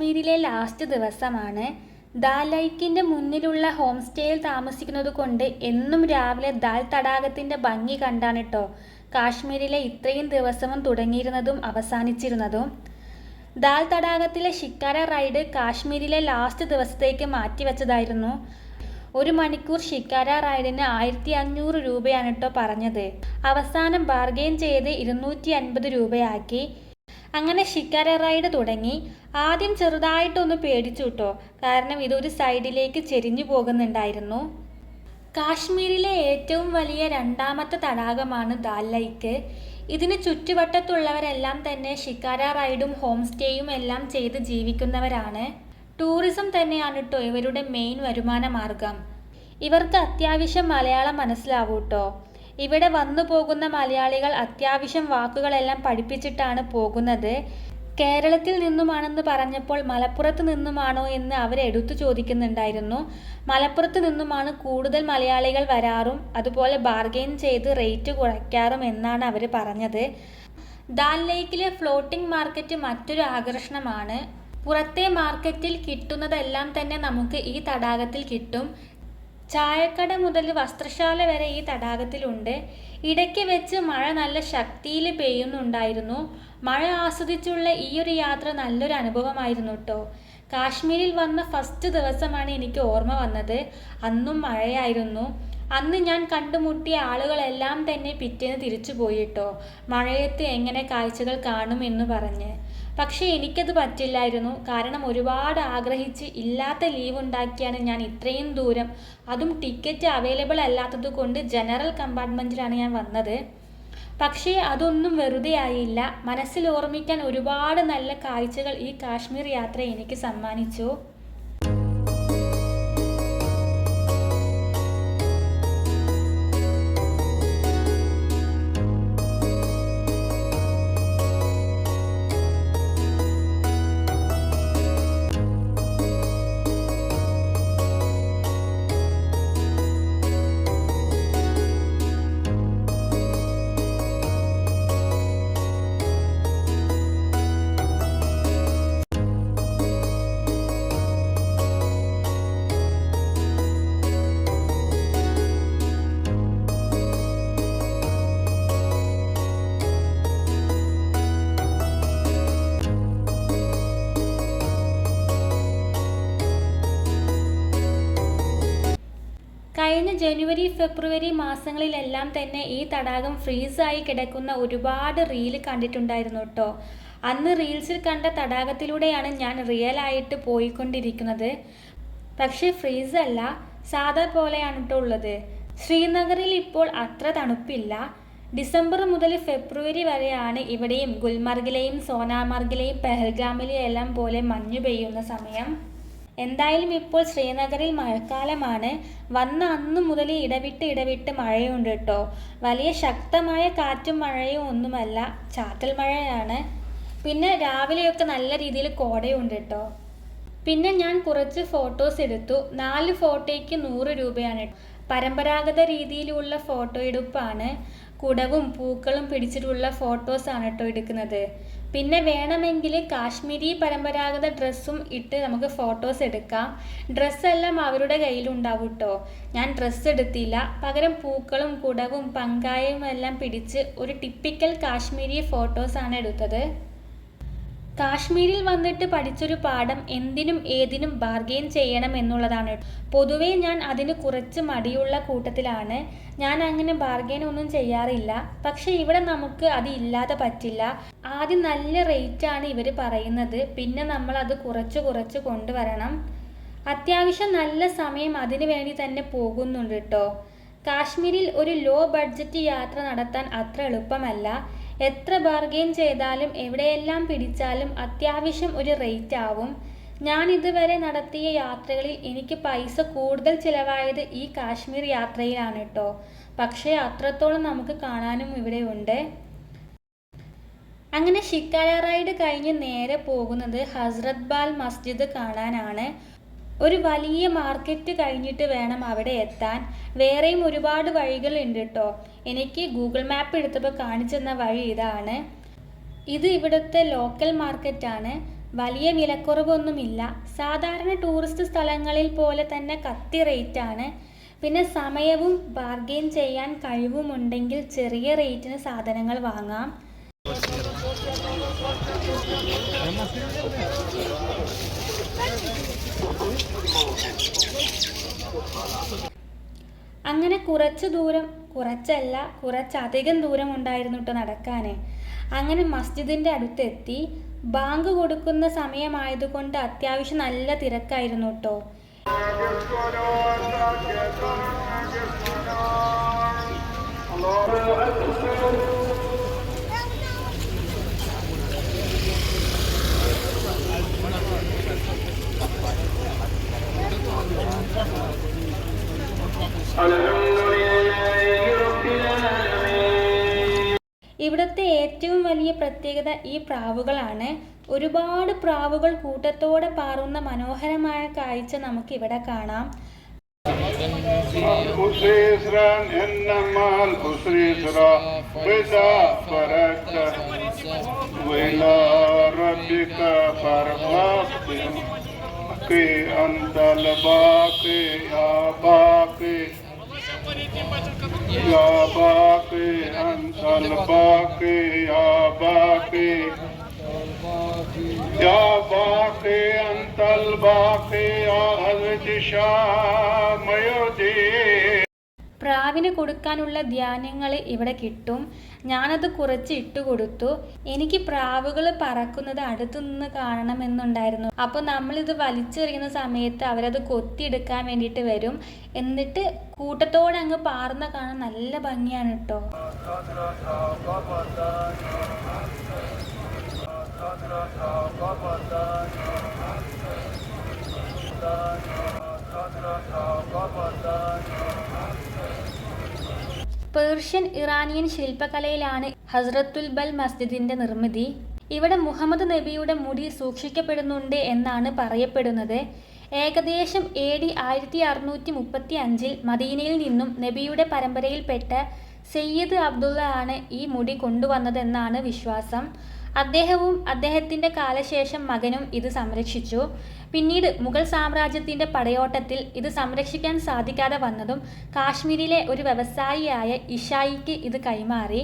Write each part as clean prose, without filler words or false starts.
കാശ്മീരിലെ ലാസ്റ്റ് ദിവസമാണ്. ദാൽ ലേക്കിൻ്റെ മുന്നിലുള്ള ഹോം സ്റ്റേയിൽ താമസിക്കുന്നത് കൊണ്ട് എന്നും രാവിലെ ദാൽ തടാകത്തിൻ്റെ ഭംഗി കണ്ടാണ് കേട്ടോ കാശ്മീരിലെ ഇത്രയും ദിവസവും തുടങ്ങിയിരുന്നതും അവസാനിച്ചിരുന്നതും. ദാൽ തടാകത്തിലെ ഷിക്കാര റൈഡ് കാശ്മീരിലെ ലാസ്റ്റ് ദിവസത്തേക്ക് മാറ്റിവെച്ചതായിരുന്നു. 1 മണിക്കൂർ ഷിക്കാര റൈഡിന് 1500 രൂപയാണ് കേട്ടോ പറഞ്ഞത്. അവസാനം ബാർഗെയിൻ ചെയ്ത് 250 രൂപയാക്കി. അങ്ങനെ ഷിക്കാര റൈഡ് തുടങ്ങി. ആദ്യം ചെറുതായിട്ടൊന്ന് പേടിച്ചു കേട്ടോ, കാരണം ഇതൊരു സൈഡിലേക്ക് ചെരിഞ്ഞു പോകുന്നുണ്ടായിരുന്നു. കാശ്മീരിലെ ഏറ്റവും വലിയ 2ാമത്തെ തടാകമാണ് ദാൽ ലേക്ക്. ഇതിന് ചുറ്റുവട്ടത്തുള്ളവരെല്ലാം തന്നെ ഷിക്കാര റൈഡും ഹോം സ്റ്റേയും എല്ലാം ചെയ്ത് ജീവിക്കുന്നവരാണ്. ടൂറിസം തന്നെയാണ് കേട്ടോ ഇവരുടെ മെയിൻ വരുമാന മാർഗം. ഇവർക്ക് അത്യാവശ്യം മലയാളം മനസ്സിലാവൂ കേട്ടോ. ഇവിടെ വന്നു പോകുന്ന മലയാളികൾ അത്യാവശ്യം വാക്കുകളെല്ലാം പഠിപ്പിച്ചിട്ടാണ് പോകുന്നത്. കേരളത്തിൽ നിന്നുമാണെന്ന് പറഞ്ഞപ്പോൾ മലപ്പുറത്ത് നിന്നുമാണോ എന്ന് അവരെടുത്തു ചോദിക്കുന്നുണ്ടായിരുന്നു. മലപ്പുറത്ത് നിന്നുമാണ് കൂടുതൽ മലയാളികൾ വരാറും അതുപോലെ ബാർഗെയിൻ ചെയ്ത് റേറ്റ് കുറയ്ക്കാറും എന്നാണ് അവർ പറഞ്ഞത്. ദാൽ ലേക്കിലെ ഫ്ലോട്ടിംഗ് മാർക്കറ്റ് മറ്റൊരു ആകർഷണമാണ്. പുറത്തെ മാർക്കറ്റിൽ കിട്ടുന്നതെല്ലാം തന്നെ നമുക്ക് ഈ തടാകത്തിൽ കിട്ടും. ചായക്കട മുതൽ വസ്ത്രശാല വരെ ഈ തടാകത്തിലുണ്ട്. ഇടയ്ക്ക് വെച്ച് മഴ നല്ല ശക്തിയിൽ പെയ്യുന്നുണ്ടായിരുന്നു. മഴ ആസ്വദിച്ചുള്ള ഈ ഒരു യാത്ര നല്ലൊരു അനുഭവമായിരുന്നു കേട്ടോ. കാശ്മീരിൽ വന്ന ഫസ്റ്റ് ദിവസമാണ് എനിക്ക് ഓർമ്മ വന്നത്. അന്നും മഴയായിരുന്നു. അന്ന് ഞാൻ കണ്ടുമുട്ടിയ ആളുകളെല്ലാം തന്നെ പിറ്റേന്ന് തിരിച്ചു പോയിട്ടോ, മഴയത്ത് എങ്ങനെ കാഴ്ചകൾ കാണുമെന്ന് പറഞ്ഞ്. പക്ഷേ എനിക്കത് പറ്റില്ലായിരുന്നു. കാരണം ഒരുപാട് ആഗ്രഹിച്ച് ഇല്ലാത്ത ലീവ് ഉണ്ടാക്കിയാണ് ഞാൻ ഇത്രയും ദൂരം, അതും ടിക്കറ്റ് അവൈലബിൾ അല്ലാത്തത് കൊണ്ട് ജനറൽ കമ്പാർട്ട്മെൻറ്റിലാണ് ഞാൻ വന്നത്. പക്ഷേ അതൊന്നും വെറുതെ ആയില്ല. മനസ്സിൽ ഓർമ്മിക്കാൻ ഒരുപാട് നല്ല കാഴ്ചകൾ ഈ കാശ്മീർ യാത്ര എനിക്ക് സമ്മാനിച്ചു. കഴിഞ്ഞ ജനുവരി ഫെബ്രുവരി മാസങ്ങളിലെല്ലാം തന്നെ ഈ തടാകം ഫ്രീസായി കിടക്കുന്ന ഒരുപാട് റീൽ കണ്ടിട്ടുണ്ടായിരുന്നു കേട്ടോ. അന്ന് റീൽസിൽ കണ്ട തടാകത്തിലൂടെയാണ് ഞാൻ റിയലായിട്ട് പോയിക്കൊണ്ടിരിക്കുന്നത്. പക്ഷേ ഫ്രീസല്ല, സാധാ പോലെയാണ് കേട്ടോ ഉള്ളത്. ശ്രീനഗറിൽ ഇപ്പോൾ അത്ര തണുപ്പില്ല. ഡിസംബർ മുതൽ ഫെബ്രുവരി വരെയാണ് ഇവിടെയും ഗുൽമർഗിലെയും സോനാമർഗിലെയും പെഹൽഗാമിലെയും എല്ലാം പോലെ മഞ്ഞു പെയ്യുന്ന സമയം. എന്തായാലും ഇപ്പോൾ ശ്രീനഗറിൽ മഴക്കാലമാണ്. വന്ന അന്നു മുതൽ ഇടവിട്ട് മഴയുണ്ട് കേട്ടോ. വലിയ ശക്തമായ കാറ്റും മഴയും ഒന്നുമല്ല, ചാറ്റൽ മഴയാണ്. പിന്നെ രാവിലെയൊക്കെ നല്ല രീതിയിൽ കോടയുണ്ട് കേട്ടോ. പിന്നെ ഞാൻ കുറച്ച് ഫോട്ടോസ് എടുത്തു. 4 ഫോട്ടോയ്ക്ക് 100 രൂപയാണ്. പരമ്പരാഗത രീതിയിലുള്ള ഫോട്ടോ എടുപ്പാണ്. കുടവും പൂക്കളും പിടിച്ചിട്ടുള്ള ഫോട്ടോസാണ് കേട്ടോ എടുക്കുന്നത്. പിന്നെ വേണമെങ്കിൽ കാശ്മീരി പരമ്പരാഗത ഡ്രസ്സും ഇട്ട് നമുക്ക് ഫോട്ടോസ് എടുക്കാം. ഡ്രസ്സെല്ലാം അവരുടെ കയ്യിലുണ്ടാവും കേട്ടോ. ഞാൻ ഡ്രസ്സ് എടുത്തില്ല, പകരം പൂക്കളും കുടവും പങ്കായവും എല്ലാം പിടിച്ച് ഒരു ടിപ്പിക്കൽ കാശ്മീരി ഫോട്ടോസാണ് എടുത്തത്. കാശ്മീരിൽ വന്നിട്ട് പഠിച്ചൊരു പാഠം എന്തിനും ഏതിനും ബാർഗെയിൻ ചെയ്യണം എന്നുള്ളതാണ്. പൊതുവേ ഞാൻ അതിന് കുറച്ച് മടിയുള്ള കൂട്ടത്തിലാണ്. ഞാൻ അങ്ങനെ ബാർഗെയിൻ ഒന്നും ചെയ്യാറില്ല. പക്ഷെ ഇവിടെ നമുക്ക് അത് ഇല്ലാതെ പറ്റില്ല. ആദ്യം നല്ല റേറ്റാണ് ഇവർ പറയുന്നത്, പിന്നെ നമ്മൾ അത് കുറച്ച് കൊണ്ടുവരണം. അത്യാവശ്യം നല്ല സമയം അതിനു വേണ്ടി തന്നെ പോകുന്നുണ്ട് കേട്ടോ. കാശ്മീരിൽ ഒരു ലോ ബഡ്ജറ്റ് യാത്ര നടത്താൻ അത്ര എളുപ്പമല്ല. എത്ര ബാർഗെയിൻ ചെയ്താലും എവിടെയെല്ലാം പിടിച്ചാലും അത്യാവശ്യം ഒരു റേറ്റ് ആവും. ഞാൻ ഇതുവരെ നടത്തിയ യാത്രകളിൽ എനിക്ക് പൈസ കൂടുതൽ ചിലവായത് ഈ കാശ്മീർ യാത്രയിലാണ് കേട്ടോ. പക്ഷേ അത്രത്തോളം നമുക്ക് കാണാനും ഇവിടെ ഉണ്ട്. അങ്ങനെ ഷിക്കാര റൈഡ് കഴിഞ്ഞ് നേരെ പോകുന്നത് ഹസ്രത് ബാൽ മസ്ജിദ് കാണാനാണ്. ഒരു വലിയ മാർക്കറ്റ് കഴിഞ്ഞിട്ട് വേണം അവിടെ എത്താൻ. വേറെയും ഒരുപാട് വഴികളുണ്ട് കേട്ടോ. എനിക്ക് ഗൂഗിൾ മാപ്പ് എടുത്തപ്പോൾ കാണിച്ചെന്ന വഴി ഇതാണ്. ഇത് ഇവിടുത്തെ ലോക്കൽ മാർക്കറ്റാണ്. വലിയ വിലക്കുറവൊന്നുമില്ല. സാധാരണ ടൂറിസ്റ്റ് സ്ഥലങ്ങളിൽ പോലെ തന്നെ കത്തി റേറ്റാണ്. പിന്നെ സമയവും ബാർഗെയിൻ ചെയ്യാൻ കഴിവുമുണ്ടെങ്കിൽ ചെറിയ റേറ്റിന് സാധനങ്ങൾ വാങ്ങാം. അങ്ങനെ കുറച്ചധികം ദൂരം ഉണ്ടായിരുന്നു കേട്ടോ നടക്കാൻ. അങ്ങനെ മസ്ജിദിൻ്റെ അടുത്തെത്തി. ബാങ്ക് കൊടുക്കുന്ന സമയമായതുകൊണ്ട് അത്യാവശ്യം നല്ല തിരക്കായിരുന്നു കേട്ടോ. ഇവിടുത്തെ ഏറ്റവും വലിയ പ്രത്യേകത ഈ പ്രാവുകളാണ്. ഒരുപാട് പ്രാവുകൾ കൂട്ടത്തോടെ പാറുന്ന മനോഹരമായ കാഴ്ച നമുക്ക് ഇവിടെ കാണാം. يا باقي أنت الباقي يا باقي يا باقي أنت الباقي يا حضرت شام يدين. പ്രാവിന് കൊടുക്കാനുള്ള ധാന്യങ്ങൾ ഇവിടെ കിട്ടും. ഞാനത് കുറച്ച് ഇട്ടുകൊടുത്തു. എനിക്ക് പ്രാവുകൾ പറക്കുന്നത് അടുത്തു നിന്ന് കാണണമെന്നുണ്ടായിരുന്നു. അപ്പോൾ നമ്മളിത് വലിച്ചെറിയുന്ന സമയത്ത് അവരത് കൊത്തിയെടുക്കാൻ വേണ്ടിയിട്ട് വരും. എന്നിട്ട് കൂട്ടത്തോടെ അങ്ങ് പാറുന്ന കാണാൻ നല്ല ഭംഗിയാണ് കേട്ടോ. പേർഷ്യൻ ഇറാനിയൻ ശില്പകലയിലാണ് ഹസ്രത്തുൽ ബൽ മസ്ജിദിന്റെ നിർമ്മിതി. ഇവിടെ മുഹമ്മദ് നബിയുടെ മുടി സൂക്ഷിക്കപ്പെടുന്നുണ്ട് എന്നാണ് പറയപ്പെടുന്നത്. ഏകദേശം AD 1635 മദീനയിൽ നിന്നും നബിയുടെ പരമ്പരയിൽപ്പെട്ട സയ്യിദ് അബ്ദുള്ള ആണ് ഈ മുടി കൊണ്ടുവന്നതെന്നാണ് വിശ്വാസം. അദ്ദേഹവും അദ്ദേഹത്തിൻ്റെ കാലശേഷം മകനും ഇത് സംരക്ഷിച്ചു. പിന്നീട് മുഗൾ സാമ്രാജ്യത്തിൻ്റെ പടയോട്ടത്തിൽ ഇത് സംരക്ഷിക്കാൻ സാധിക്കാതെ വന്നതും കാശ്മീരിലെ ഒരു വ്യവസായിയായ ഇഷായിക്ക് ഇത് കൈമാറി.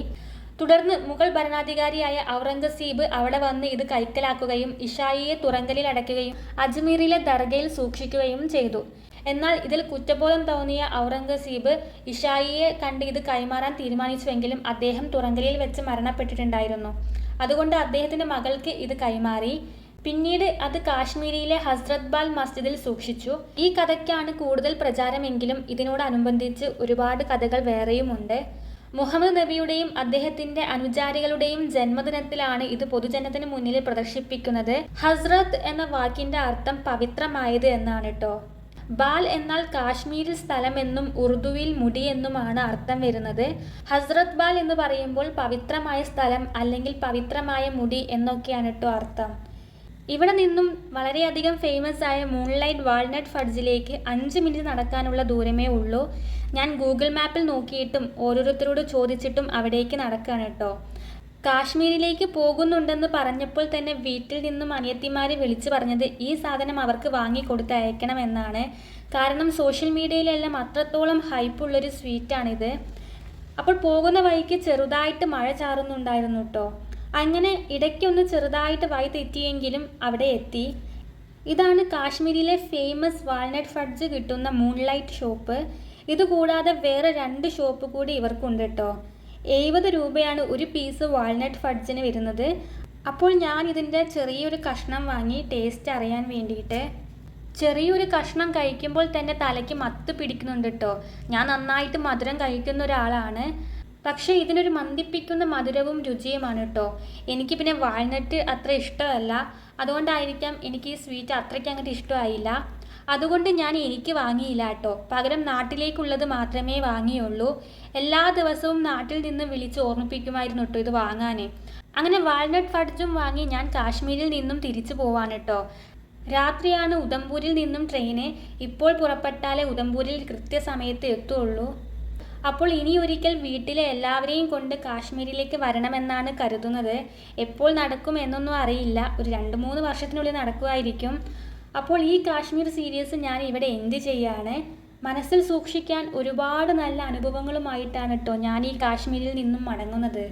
തുടർന്ന് മുഗൾ ഭരണാധികാരിയായ ഔറംഗസീബ് അവിടെ വന്ന് ഇത് കൈക്കലാക്കുകയും ഇഷായിയെ തുറങ്കലിൽ അടയ്ക്കുകയും അജ്മീറിലെ ദർഗയിൽ സൂക്ഷിക്കുകയും ചെയ്തു. എന്നാൽ ഇതിൽ കുറ്റബോധം തോന്നിയ ഔറംഗസീബ് ഇഷായിയെ കണ്ട് ഇത് കൈമാറാൻ തീരുമാനിച്ചുവെങ്കിലും അദ്ദേഹം തുറങ്കലിൽ വെച്ച് മരണപ്പെട്ടിട്ടുണ്ടായിരുന്നു. അതുകൊണ്ട് അദ്ദേഹത്തിൻ്റെ മകൾക്ക് ഇത് കൈമാറി. പിന്നീട് അത് കാശ്മീരിയിലെ ഹസ്രത് ബാൽ മസ്ജിദിൽ സൂക്ഷിച്ചു. ഈ കഥയ്ക്കാണ് കൂടുതൽ പ്രചാരമെങ്കിലും ഇതിനോടനുബന്ധിച്ച് ഒരുപാട് കഥകൾ വേറെയുമുണ്ട്. മുഹമ്മദ് നബിയുടെയും അദ്ദേഹത്തിൻ്റെ അനുചാരികളുടെയും ജന്മദിനത്തിലാണ് ഇത് പൊതുജനത്തിന് മുന്നിൽ പ്രദർശിപ്പിക്കുന്നത്. ഹസ്രത്ത് എന്ന വാക്കിൻ്റെ അർത്ഥം പവിത്രമായത് എന്നാണ് കേട്ടോ. ബാൽ എന്നാൽ കാശ്മീരിൽ സ്ഥലമെന്നും ഉറുദുവിൽ മുടി എന്നുമാണ് അർത്ഥം വരുന്നത്. ഹസ്രത് ബാൽ എന്ന് പറയുമ്പോൾ പവിത്രമായ സ്ഥലം അല്ലെങ്കിൽ പവിത്രമായ മുടി എന്നൊക്കെയാണ് കേട്ടോ അർത്ഥം. ഇവിടെ നിന്നും വളരെയധികം ഫേമസ് ആയ മൂൺലൈറ്റ് വാൾനട്ട് ഫഡ്ജിലേക്ക് 5 മിനിറ്റ് നടക്കാനുള്ള ദൂരമേ ഉള്ളൂ. ഞാൻ ഗൂഗിൾ മാപ്പിൽ നോക്കിയിട്ടും ഓരോരുത്തരോട് ചോദിച്ചിട്ടും അവിടേക്ക് നടക്കുകയാണ് കേട്ടോ. കാശ്മീരിലേക്ക് പോകുന്നുണ്ടെന്ന് പറഞ്ഞപ്പോൾ തന്നെ വീട്ടിൽ നിന്നും അനിയത്തിമാർ വിളിച്ചു പറഞ്ഞത് ഈ സാധനം അവർക്ക് വാങ്ങിക്കൊടുത്ത് അയക്കണമെന്നാണ്. കാരണം സോഷ്യൽ മീഡിയയിലെല്ലാം അത്രത്തോളം ഹൈപ്പുള്ളൊരു സ്വീറ്റാണിത്. അപ്പോൾ പോകുന്ന വഴിക്ക് ചെറുതായിട്ട് മഴ ചാറുന്നുണ്ടായിരുന്നു കേട്ടോ. അങ്ങനെ ഇടയ്ക്കൊന്ന് ചെറുതായിട്ട് വഴി തെറ്റിയെങ്കിലും അവിടെ എത്തി. ഇതാണ് കാശ്മീരിലെ ഫേമസ് വാൾനട്ട് ഫഡ്ജ് കിട്ടുന്ന മൂൺലൈറ്റ് ഷോപ്പ്. ഇതുകൂടാതെ വേറെ 2 ഷോപ്പ് കൂടി ഇവർക്കുണ്ട് കേട്ടോ. 70 രൂപയാണ് ഒരു പീസ് വാൾനട്ട് ഫഡ്ജിന് വരുന്നത്. അപ്പോൾ ഞാൻ ഇതിൻ്റെ ചെറിയൊരു കഷ്ണം വാങ്ങി ടേസ്റ്റ് അറിയാൻ വേണ്ടിയിട്ട്. ചെറിയൊരു കഷ്ണം കഴിക്കുമ്പോൾ തന്നെ തലയ്ക്ക് മത്ത് പിടിക്കുന്നുണ്ട് കേട്ടോ. ഞാൻ നന്നായിട്ട് മധുരം കഴിക്കുന്ന ഒരാളാണ്. പക്ഷേ ഇതിനൊരു മന്ദിപ്പിക്കുന്ന മധുരവും രുചിയുമാണ് കേട്ടോ. എനിക്ക് പിന്നെ വാൾനട്ട് അത്ര ഇഷ്ടമല്ല. അതുകൊണ്ടായിരിക്കാം എനിക്ക് ഈ സ്വീറ്റ് അത്രയ്ക്ക് അങ്ങോട്ട് ഇഷ്ടമായില്ല. അതുകൊണ്ട് ഞാൻ എനിക്ക് വാങ്ങിയില്ല കേട്ടോ. പകരം നാട്ടിലേക്കുള്ളത് മാത്രമേ വാങ്ങിയുള്ളൂ. എല്ലാ ദിവസവും നാട്ടിൽ നിന്ന് വിളിച്ച് ഓർമ്മിപ്പിക്കുമായിരുന്നു കേട്ടോ ഇത് വാങ്ങാൻ. അങ്ങനെ വാൾനട്ട് ഫഡ്ജും വാങ്ങി ഞാൻ കാശ്മീരിൽ നിന്നും തിരിച്ചു പോവാണ് കേട്ടോ. രാത്രിയാണ് ഉധംപൂരിൽ നിന്നും ട്രെയിന്. ഇപ്പോൾ പുറപ്പെട്ടാലേ ഉധംപൂരിൽ കൃത്യസമയത്ത് എത്തുള്ളൂ. അപ്പോൾ ഇനി ഒരിക്കൽ വീട്ടിലെ എല്ലാവരെയും കൊണ്ട് കാശ്മീരിലേക്ക് വരണമെന്നാണ് കരുതുന്നത്. എപ്പോൾ നടക്കും എന്നൊന്നും അറിയില്ല. ഒരു 2-3 വർഷത്തിനുള്ളിൽ നടക്കുമായിരിക്കും. അപ്പോൾ ഈ കാശ്മീർ സീരീസ് ഞാൻ ഇവിടെ എൻഡ് ചെയ്യാണ്. മനസ്സിൽ സൂക്ഷിക്കാൻ ഒരുപാട് നല്ല അനുഭവങ്ങളുമായിട്ടാണ് കേട്ടോ ഞാൻ ഈ കാശ്മീരിൽ നിന്നും മടങ്ങുന്നത്.